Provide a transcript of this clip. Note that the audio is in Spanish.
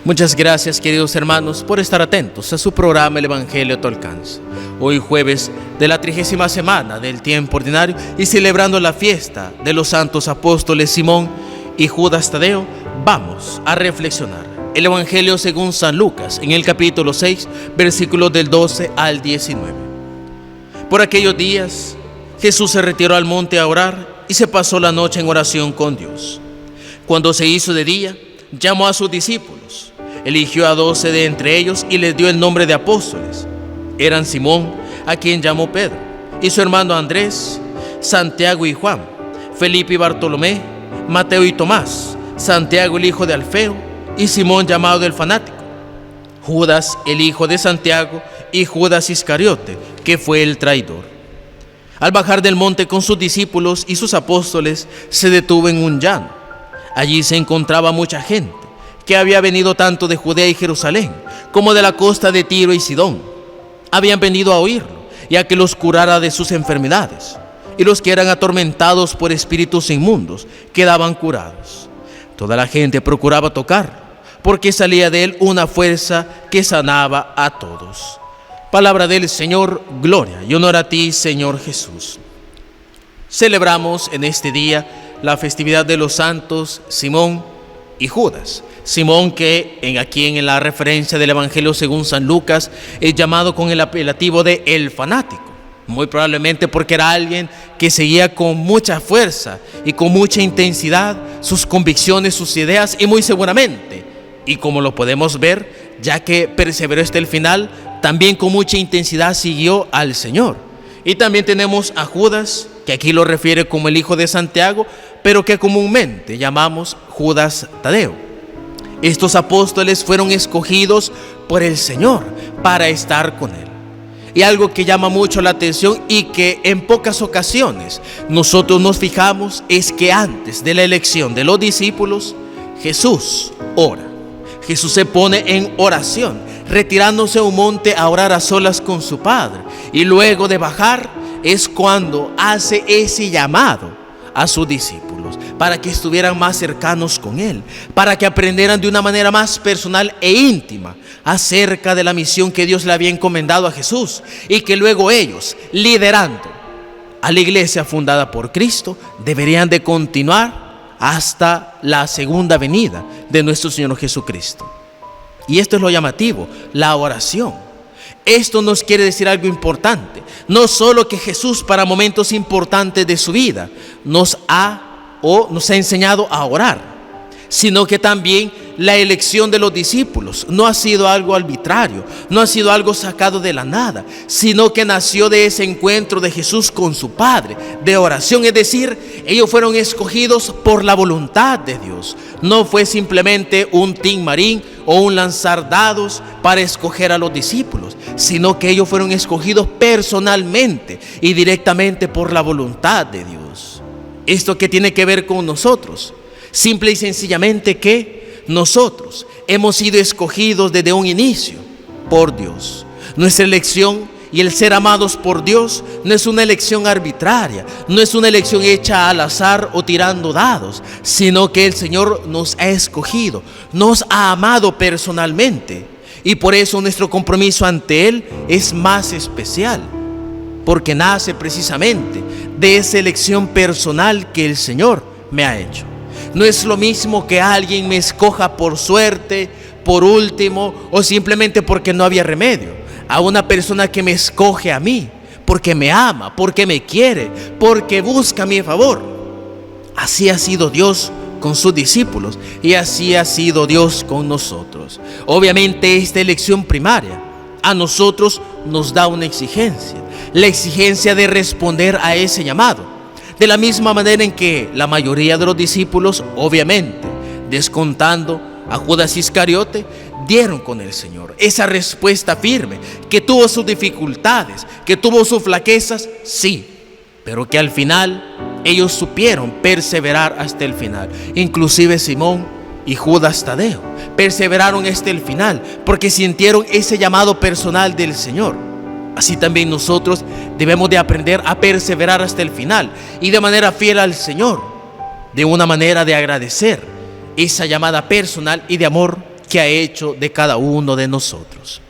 Muchas gracias, queridos hermanos, por estar atentos a su programa El Evangelio a tu alcance. Hoy jueves de la 30ª semana del tiempo ordinario y celebrando la fiesta de los santos apóstoles Simón y Judas Tadeo, vamos a reflexionar el Evangelio según San Lucas en el capítulo 6, versículos del 12 al 19. Por aquellos días, Jesús se retiró al monte a orar y se pasó la noche en oración con Dios. Cuando se hizo de día, llamó a sus discípulos. Eligió a 12 de entre ellos y les dio el nombre de apóstoles. Eran Simón, a quien llamó Pedro, y su hermano Andrés, Santiago y Juan, Felipe y Bartolomé, Mateo y Tomás, Santiago el hijo de Alfeo y Simón llamado el fanático, Judas el hijo de Santiago y Judas Iscariote, que fue el traidor. Al bajar del monte con sus discípulos y sus apóstoles, se detuvo en un llano. Allí se encontraba mucha gente que había venido tanto de Judea y Jerusalén como de la costa de Tiro y Sidón. Habían venido a oírlo y a que los curara de sus enfermedades, y los que eran atormentados por espíritus inmundos quedaban curados. Toda la gente procuraba tocarlo, porque salía de él una fuerza que sanaba a todos. Palabra del Señor, gloria y honor a ti, Señor Jesús. Celebramos en este día la festividad de los santos Simón y Judas. Simón, que aquí en la referencia del Evangelio según San Lucas es llamado con el apelativo de el fanático, muy probablemente porque era alguien que seguía con mucha fuerza y con mucha intensidad sus convicciones, sus ideas, y muy seguramente, y como lo podemos ver, ya que perseveró hasta el final, también con mucha intensidad siguió al Señor. Y también tenemos a Judas, que aquí lo refiere como el hijo de Santiago, pero que comúnmente llamamos Judas Tadeo. Estos apóstoles fueron escogidos por el Señor para estar con Él. Y algo que llama mucho la atención y que en pocas ocasiones nosotros nos fijamos es que antes de la elección de los discípulos, Jesús ora. Jesús se pone en oración, retirándose a un monte a orar a solas con su Padre. Y luego de bajar es cuando hace ese llamado a sus discípulos, para que estuvieran más cercanos con Él, para que aprendieran de una manera más personal e íntima acerca de la misión que Dios le había encomendado a Jesús, y que luego ellos, liderando a la iglesia fundada por Cristo, deberían de continuar hasta la segunda venida de nuestro Señor Jesucristo. Y esto es lo llamativo, la oración. Esto nos quiere decir algo importante. No solo que Jesús para momentos importantes de su vida nos ha enseñado a orar, sino que también la elección de los discípulos no ha sido algo arbitrario, no ha sido algo sacado de la nada, sino que nació de ese encuentro de Jesús con su Padre, de oración. Es decir, ellos fueron escogidos por la voluntad de Dios. No fue simplemente un tin marín o un lanzar dados para escoger a los discípulos, sino que ellos fueron escogidos personalmente y directamente por la voluntad de Dios. ¿Esto qué tiene que ver con nosotros? Simple y sencillamente que nosotros hemos sido escogidos desde un inicio por Dios. Nuestra elección y el ser amados por Dios no es una elección arbitraria, no es una elección hecha al azar o tirando dados, sino que el Señor nos ha escogido, nos ha amado personalmente, y por eso nuestro compromiso ante Él es más especial, porque nace precisamente de esa elección personal que el Señor me ha hecho. No es lo mismo que alguien me escoja por suerte, por último, o simplemente porque no había remedio, a una persona que me escoge a mí, porque me ama, porque me quiere, porque busca mi favor. Así ha sido Dios con sus discípulos y así ha sido Dios con nosotros. Obviamente esta elección primaria a nosotros nos da una exigencia, la exigencia de responder a ese llamado. De la misma manera en que la mayoría de los discípulos, obviamente, descontando a Judas Iscariote, dieron con el Señor esa respuesta firme, que tuvo sus dificultades, que tuvo sus flaquezas, sí, pero que al final ellos supieron perseverar hasta el final. Inclusive Simón y Judas Tadeo perseveraron hasta el final porque sintieron ese llamado personal del Señor. Así también nosotros debemos de aprender a perseverar hasta el final y de manera fiel al Señor, de una manera de agradecer esa llamada personal y de amor que ha hecho de cada uno de nosotros.